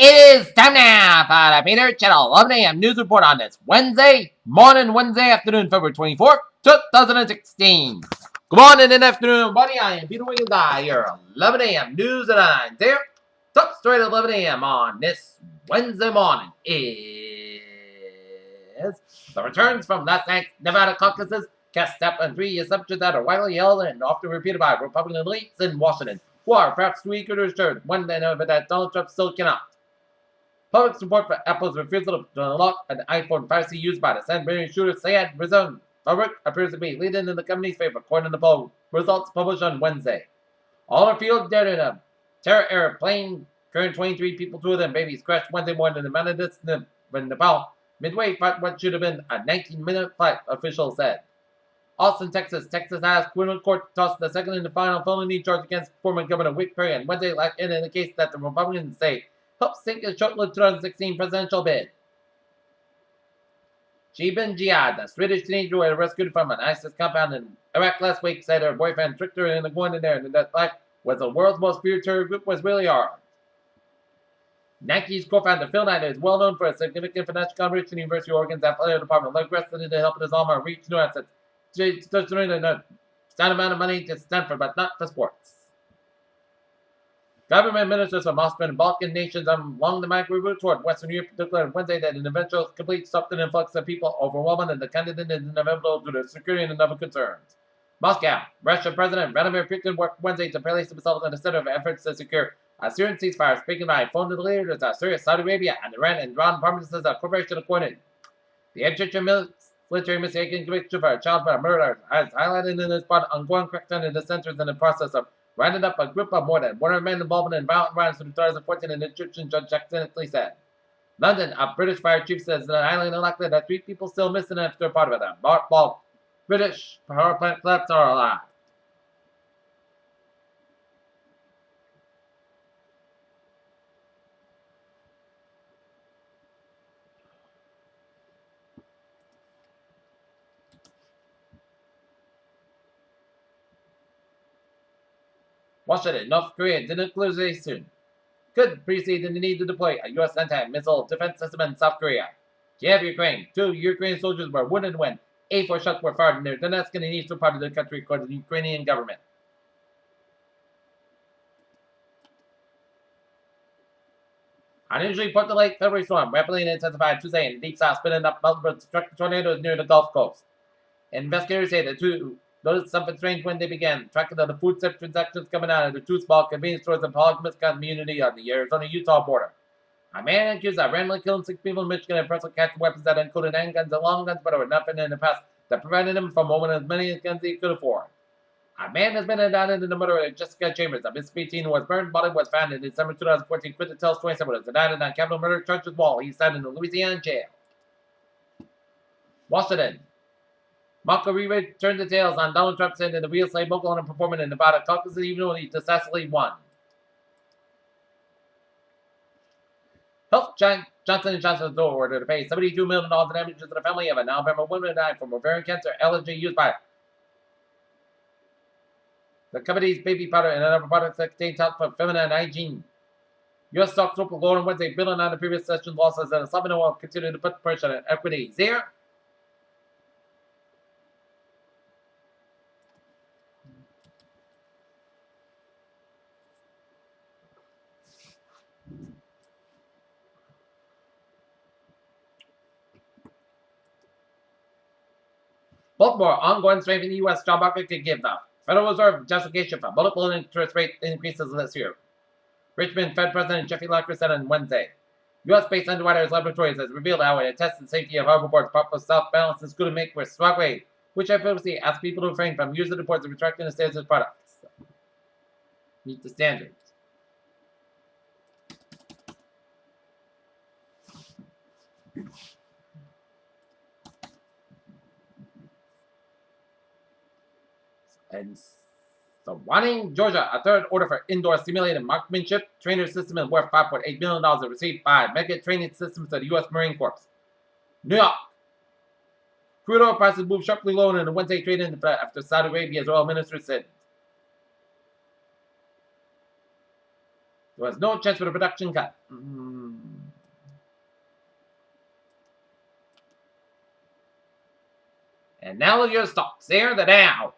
It is time now for the Peter Channel 11 a.m. news report on this Wednesday afternoon, February 24th, 2016. Good morning and afternoon, buddy. I am Peter Wiggins. Your 11 a.m. news at 9 there. Top story at 11 a.m. on this Wednesday morning is the returns from last night's Nevada caucuses cast step on three assumptions that are widely held and often repeated by Republican elites in Washington, who are perhaps too eager to assure one day that Donald Trump still cannot. Public support for Apple's refusal to unlock an iPhone 5C used by the San Bernardino shooter Syed resumed. Public appears to be leading in the company's favor, according to poll results published on Wednesday. All are field dead in a terror plane carrying 23 people, two of them babies, crashed Wednesday morning in the in Nepal, midway what should have been a 19-minute flight, officials said. Austin, Texas. Texas has criminal court tossed the second and final felony charge against former Governor Wick Perry on Wednesday, in the case that the Republicans say helped sink a short-lived 2016 presidential bid. Shebin Jihad, a Swedish teenager who was rescued from an ISIS compound in Iraq last week, said her boyfriend tricked her into going in there and that life was the world's most feared terror group was really hard. Nike's co-founder Phil Knight is well known for a significant financial contribution to the University of Oregon's athletic department, aggressively to help his alma reach new assets. She's doing a sound amount of money to Stanford, but not for sports. Government ministers from Austrian and Balkan nations along the migratory route toward Western Europe declared Wednesday that an eventual complete stop to the influx of people overwhelming and the continent is inevitable due to security and other concerns. Moscow, Russian President Vladimir Putin worked Wednesday to place himself in the center of efforts to secure a Syrian ceasefire, speaking by phone to the leaders of Syria, Saudi Arabia, and Iran, and drawn promises of cooperation according. The Egyptian military mistaken conviction for a child for murder has highlighted in this part ongoing crackdown in the centers in the process of rounded up a group of more than 100 men involved in violent violence in 2014, and the Egyptian judge accidentally said. London, a British fire chief says that highly unlikely that 3 people still missing after part of it. While British power plant collapse are alive. Washington, North Korea denuclearization could precede the need to deploy a U.S. anti-missile defense system in South Korea. Kiev, Ukraine. 2 Ukrainian soldiers were wounded when A4 shots were fired in their Donetsk and eastern part of the country, according to the Ukrainian government. Unusually Port Lake February storm rapidly intensified Tuesday in the deep south, spinning up multiple destructive tornadoes near the Gulf Coast. Investigators say the two noticed something strange when they began tracking the food stamp transactions coming out of the 2 small convenience stores in Polygamous community on the Arizona-Utah border. A man accused of randomly killing 6 people in Michigan and personally catching weapons that included handguns and long guns, but were nothing in the past that prevented him from owning as many guns as he could afford. A man has been indicted in the murder of Jessica Chambers, a Miss 15 who was burned. Body was found in December 2014. Quinton tells 27 was indicted on capital murder charges while he sat in the Louisiana jail. Washington. Marco Rivera turned the tails on Donald Trump, saying that the real slave mogul and performing in Nevada caucus, even though he successfully won. Health Johnson & Johnson's order to pay $72 million in damages to the family of an Alabama woman who died from ovarian cancer allergy used by the company's baby powder and other products that contain talc for feminine hygiene. U.S. stocks opened lower on Wednesday, building on the previous session's losses, and Islamic oil continued to put pressure on equities. There. Baltimore, ongoing strength in the U.S. job market could give the Federal Reserve justification for multiple interest rate increases this year. Richmond Fed President Jeffrey Locker said on Wednesday. U.S.-based Underwriters Laboratories has revealed how it tests the safety of hoverboards proper self-balance is going to make for swag rate, which I previously asked people to refrain from using the boards and retracting the sales of products. Meet the standards. And Sewanee, Georgia, a third order for indoor simulated marksmanship trainer system is worth $5.8 million received by Mega Training Systems of the U.S. Marine Corps. New York. Crude oil prices moved sharply lower in the Wednesday trade-in after Saudi Arabia's oil minister said there was no chance for the production cut. And now look at your stocks. There, the Dow.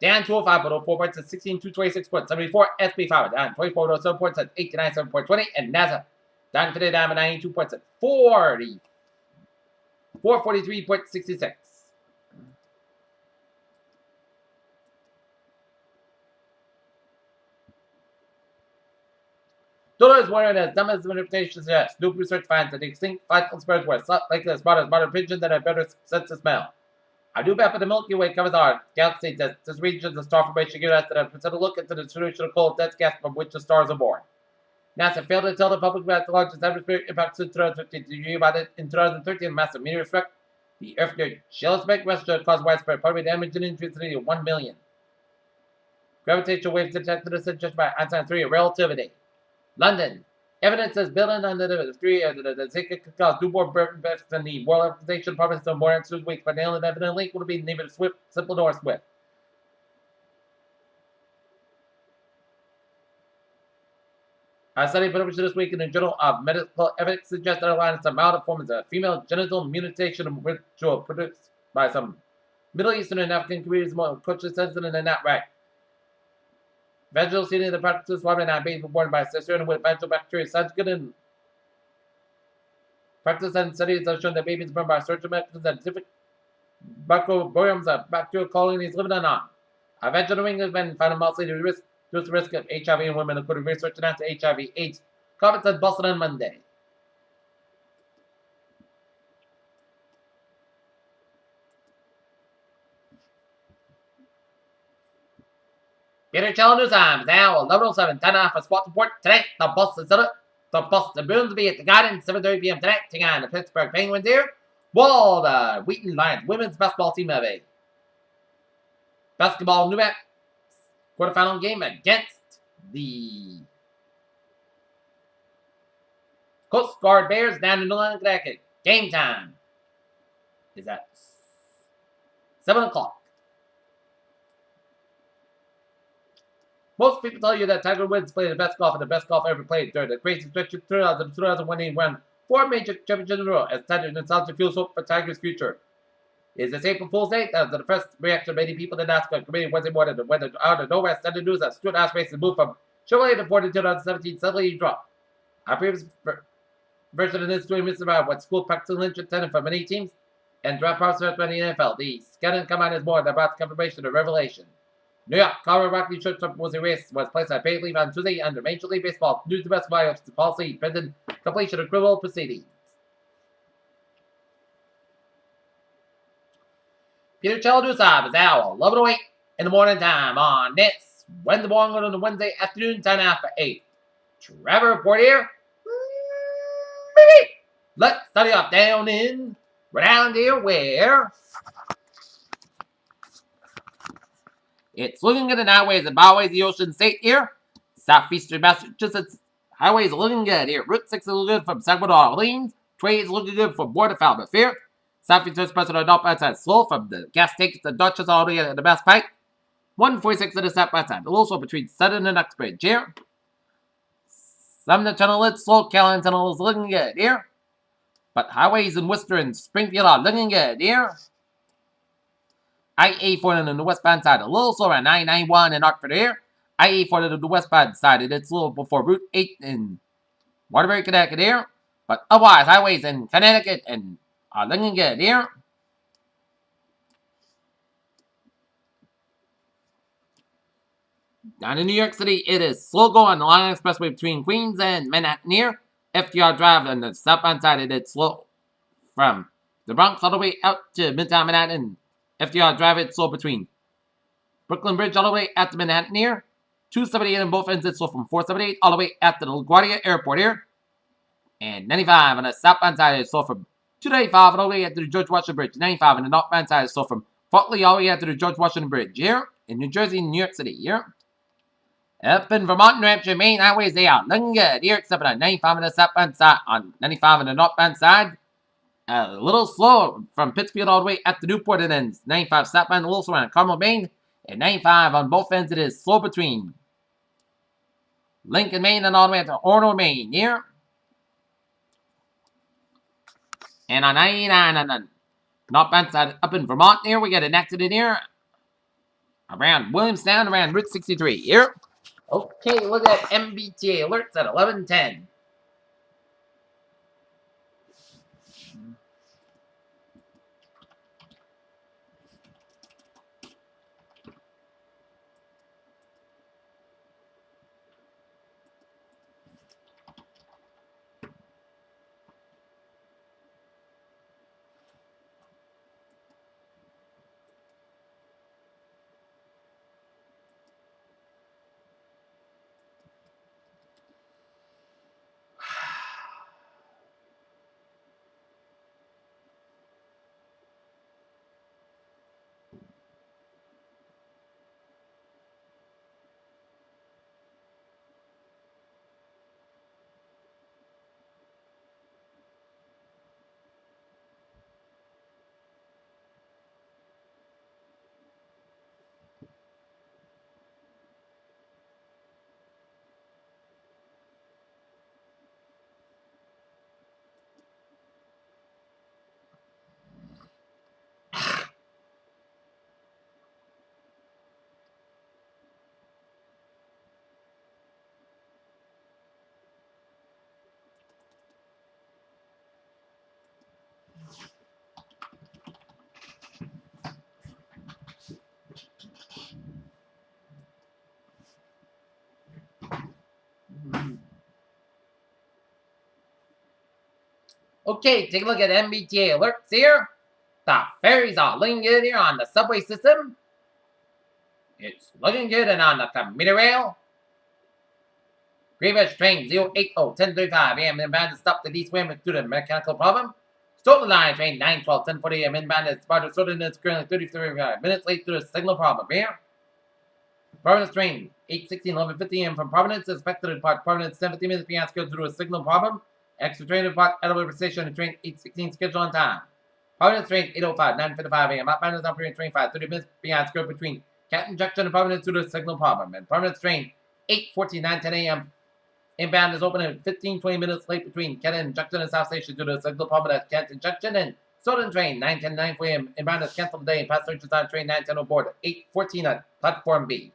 Down 205, but 4 points at 16,226.74. SP 5 down 24.07 points at 897.20. And NASA down 50 down 92 points at 443.66. Dollar is warned as dumb as the manipulation suggests. New research finds that the extinct vital spreads were like as smart as modern pigeons that have better sense of smell. I do bet that the Milky Way covers our galaxy. This region is a star formation gives us that have considered a look into the distribution of cold dense gas from which the stars are born. NASA failed to tell the public about the largest atmospheric impact since 2013. Did you hear about it? In 2013, a massive meteor struck the Earth near Shellisbeck, Russia, caused widespread property damage and injuries to the 1 million. Gravitational waves detected as suggested by Einstein's theory of relativity. London. Evidence is building on the theory that the Zika could cause newborn birth deaths in the World Organization Department of more answers weeks, but the only evident link would be named Swift, simple or Swift. A study published this week in the Journal of Medical Ethics suggests that a some mild form of female genital mutation ritual produced by some Middle Eastern and African communities more culturally sensitive than not right. Vaginal seeding the practice swabbing and being born by a sister with vaginal bacteria. Such good in practice and studies have shown that babies born by surgical methods and different microbiomes of bacterial colonies living on. A vaginal ring has been found mostly to reduce the risk of HIV in women, according to research announced HIV/AIDS conference in Boston on Monday. Peter Channel News Time is now 11:07. Time now for Sports Report. Tonight, the Boston Bruins will be at the Garden 7:30 p.m. tonight, taking on the Pittsburgh Penguins here. While the Wheaton Lions women's basketball team have a basketball New York quarterfinal game against the Coast Guard Bears down in New England, Connecticut. Game time is at 7 o'clock. Most people tell you that Tiger Woods played the best golf and the best golf ever played during the crazy stretch of 2001 he won 4 major championships in a row as Tiger nostalgia fuels hope for Tiger's future. Is this April Fool's Day? That was the first reaction of many people in the NASCAR committee Wednesday morning when out of nowhere said the news that Stuart Haas racing moved from Chevrolet to Ford in 2017 suddenly dropped. Our previous version of this story missed about what school practicing Lynch attended for many teams and draft prospects in the NFL. The scandal come out as more than about the confirmation of revelation. New York Colorado Rocky shortstop was placed on paid leave on Tuesday under Major League Baseball due to best violence policy pending completion of criminal proceedings. Peter Channel News Time is now 11:08 in the morning time on this Wednesday morning on the Wednesday afternoon, time now for 8. Trevor report here. Let's study off down here where it's looking good in highways and byways of the Ocean State here. Southeastern Massachusetts highways are looking good here. Route 6 is looking good from Sacramento to Orleans. 20 is looking good from Board of Falmouth here. Southeastern Express on the northbound side slow from the gas station to Dutchess all the way to the Mass Pike. 146 on the southbound side. Also between Southern and Uxbridge here. Sumner Tunnel is slow. Caroline Tunnel is looking good here. But highways in Worcester and Springfield are looking good here. I-84 on the westbound side, a little slower on I-91 in Hartford here. I-84 on the westbound side, it's a little before Route 8 in Waterbury, Connecticut here. But otherwise, highways in Connecticut and are looking good here. Down in New York City, it is slow going on the Long Island Expressway between Queens and Manhattan here. FDR Drive on the southbound side, it's slow from the Bronx all the way out to Midtown Manhattan. FDR Drive, it's slow between Brooklyn Bridge all the way out to Manhattan here. 278 on both ends, it's slow from 478 all the way out to the LaGuardia Airport here. And 95 on the southbound side, it's slow from 295 all the way out to the George Washington Bridge. 95 on the northbound side, it's slow from Fort Lee all the way out to the George Washington Bridge here. In New Jersey and New York City here. Up in Vermont, New Hampshire, Maine highways, they are looking good here, except on 95 on the southbound side, on 95 on the northbound side. A little slow from Pittsfield all the way up to Newport, and then 95 southbound, a little slow on Carmel, Maine, and 95 on both ends. It is slow between Lincoln, Maine, and all the way up to Orono, Maine here. And on 99 on Not bad side up in Vermont here. We got an accident here around Williamstown, around Route 63 here. Okay, look at MBTA alerts at 11:10. Okay, take a look at MBTA alerts here. The ferries are looking good here on the subway system. It's looking good and on the commuter rail. Greenwich train 080 1035 AM inbound is stopped at East Wind due to a mechanical problem. Stolen line train 912 1040 AM inbound is spotted sorted and is currently 33 minutes late due to a signal problem here. Providence train 816 1150 AM from Providence is expected to depart Providence 17 minutes beyond schedule due to a signal problem. Extra train to depart Edinburgh Station and train 816 scheduled on time. Providence train 805 955 AM outbound is operating train 5 30 minutes beyond schedule between Canton Junction and Providence due to a signal problem. And Providence train 814 910 AM inbound is open at 15-20 minutes late between Canton Junction and South Station due to a signal problem at Canton Junction. And Southern train 910 9 AM inbound is canceled today and passengers on train 910 aboard 814 on platform B.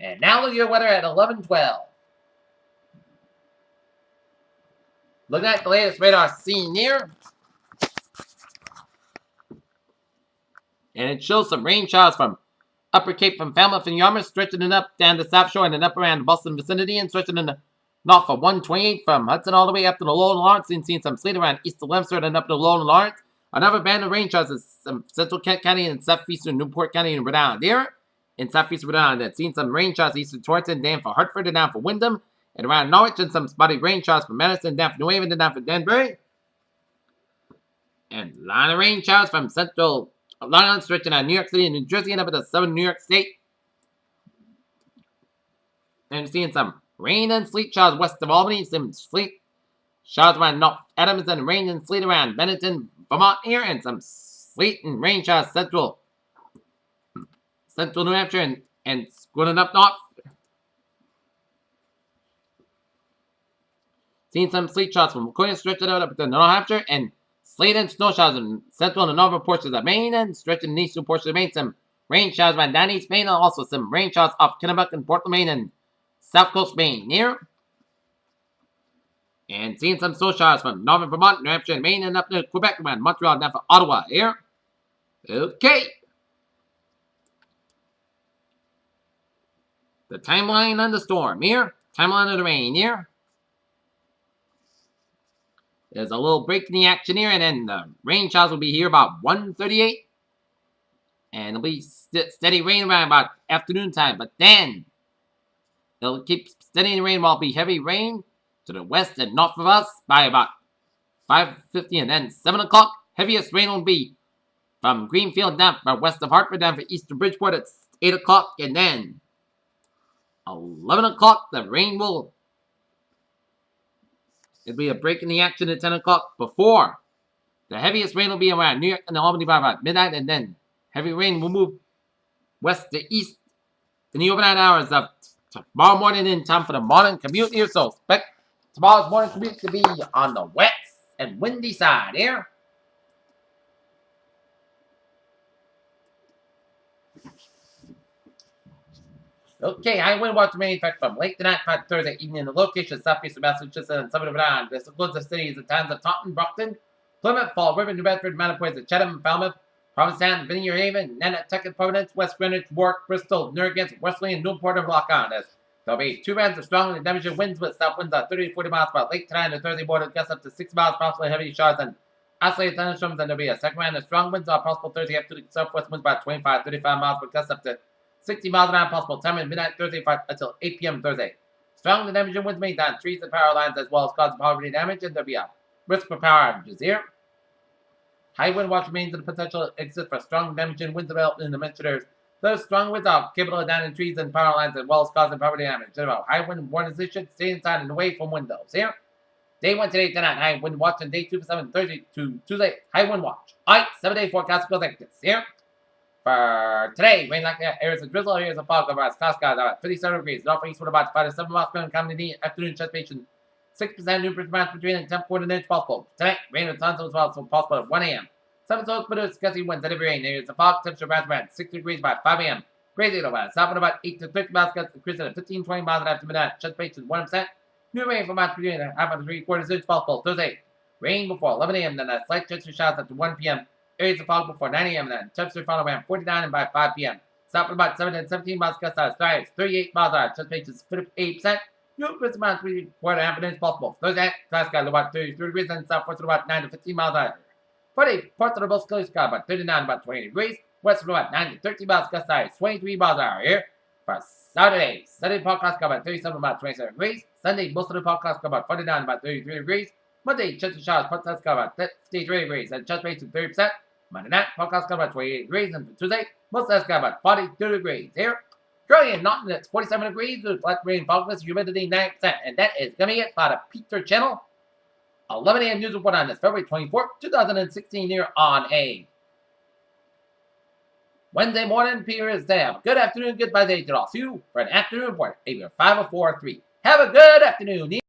And now look at your weather at 11:12. Look at the latest radar seen here. And it shows some rain showers from Upper Cape from Falmouth and Yarmouth, stretching it up down the South Shore and then up around the Boston vicinity, and stretching in the north for 128 from Hudson all the way up to the Lowland Lawrence, and seeing some sleet around east of Lemsford and up to the Lowland Lawrence. Another band of rain showers is central Kent County and southeastern Newport County and Rhode Island there. In southeast Rhode Island, that's seen some rain showers east of Torrington, down for Hartford and down for Wyndham, and around Norwich, and some spotty rain showers from Madison, down for New Haven, and down for Danbury. And a lot of rain showers from central Long Island, stretching out New York City and New Jersey and up to southern New York State. And you're seeing some rain and sleet showers west of Albany, some sleet showers around North Adams, and rain and sleet around Bennington, Vermont here, and some sleet and rain showers central New Hampshire and going up north. Seeing some sleet showers from Cornwall stretching out up to New Hampshire, and sleet and snow showers in central and northern portions of Maine, and stretching the eastern portions of Maine. Some rain showers around down east Maine, and also some rain showers off Kennebec and Portland, Maine, and South Coast Maine near. And seeing some snow showers from northern Vermont, New Hampshire, and Maine, and up to Quebec, around Montreal, down for Ottawa here. Okay. The timeline on the storm here. Timeline of the rain here. There's a little break in the action here, and then the rain showers will be here about 1:38. And it'll be steady rain around about afternoon time, but then it'll keep steady rain while it'll be heavy rain to the west and north of us by about 5:50, and then 7 o'clock. Heaviest rain will be from Greenfield down for west of Hartford, down for east of Bridgeport at 8 o'clock, and then 11 o'clock, the rain will... It'll be a break in the action at 10 o'clock before. The heaviest rain will be around New York and Albany by about midnight, and then heavy rain will move west to east in the overnight hours of tomorrow morning in time for the morning commute here. So expect tomorrow's morning commute to be on the wet and windy side here. Okay, high wind watch remain effect from late tonight, Thursday evening. The location southeast of Massachusetts and some of it. This includes the cities and towns of Taunton, Brockton, Plymouth, Fall River, New Bedford, Mattapoisett, Chatham, Falmouth, Provincetown, Vineyard Haven, Nantucket, Providence, West Greenwich, Warwick, Bristol, Narragansett, Wesley, and Newport and Lock Island. There'll be 2 bands of strongly damaging winds with south winds at 30 to 40 miles per hour. Late tonight and Thursday morning, gusts up to 6 miles, possibly heavy showers and isolated thunderstorms. And there'll be a second round of strong winds are possible Thursday afternoon. Southwest winds by 25 to 35 miles per gust up to 60 miles an hour possible. Time at midnight Thursday until 8 p.m. Thursday. Strongly damaging winds may down trees and power lines as well as causing property damage. And there'll be a risk for power outages here. High wind watch remains and the potential exists for strong damaging winds developed in the mentioned areas. Those strong winds are capable of downing trees and power lines as well as causing property damage. High wind warning is issued. Stay inside and away from windows here. Day 1 today, tonight, high wind watch, and day 2 for 7, Thursday to Tuesday, high wind watch. Alright, 7-day forecast goes like this here. For today, rain like that, areas of drizzle, areas of fog over us. Cloud skies about 57 degrees. North east wind about 5 to 7 miles per hour. Coming afternoon anticipation 6% new precipitation between and 10 quarter inch possible. Tonight, rain with tons as well, so possible at 1 a.m. Some zones produce gusty winds and heavy rain. Areas of fog, temperature around 6 degrees by 5 a.m. Crazy over south wind about 8 to 30 miles, gusts increasing at 15 20 miles after midnight. Anticipation 1%. New rain from about 3 and a half to 3/4 inch possible. Thursday, rain before 11 a.m. Then a slight chance of showers after 1 p.m. Areas of fog before 9 a.m. Then temperature fall around 49 and by 5 p.m. South wind about 7 and 17 miles, gusts out of 38 miles an hour. Anticipation 58%. New precipitation about 3/4 inch possible. Thursday, cloud skies about 33 degrees and southwest about 9 to 15 miles an hour. Friday, parts of the most clear sky about 39 about 20 degrees. West about 9 to 13 miles, gusts out 23 miles an hour here. For Saturday, Sunday podcast about 37 about 27 degrees. Sunday, most of the podcast about 49 about 33 degrees. Monday, chance of showers, podcast about 53 degrees and chance rate to 30%. Monday night, podcast about 28 degrees. And for Tuesday, most of the sky about 42 degrees here. Currently in Norton, it's 47 degrees with light rain, fogginess, humidity 9%. And that is going to be it for the Peter Channel 11 a.m. news report on this February 24th, 2016 here on a Wednesday morning. Peter is there. Good afternoon, goodbye day to all. See you for an afternoon report, either 5 or 4 or 3. Have a good afternoon.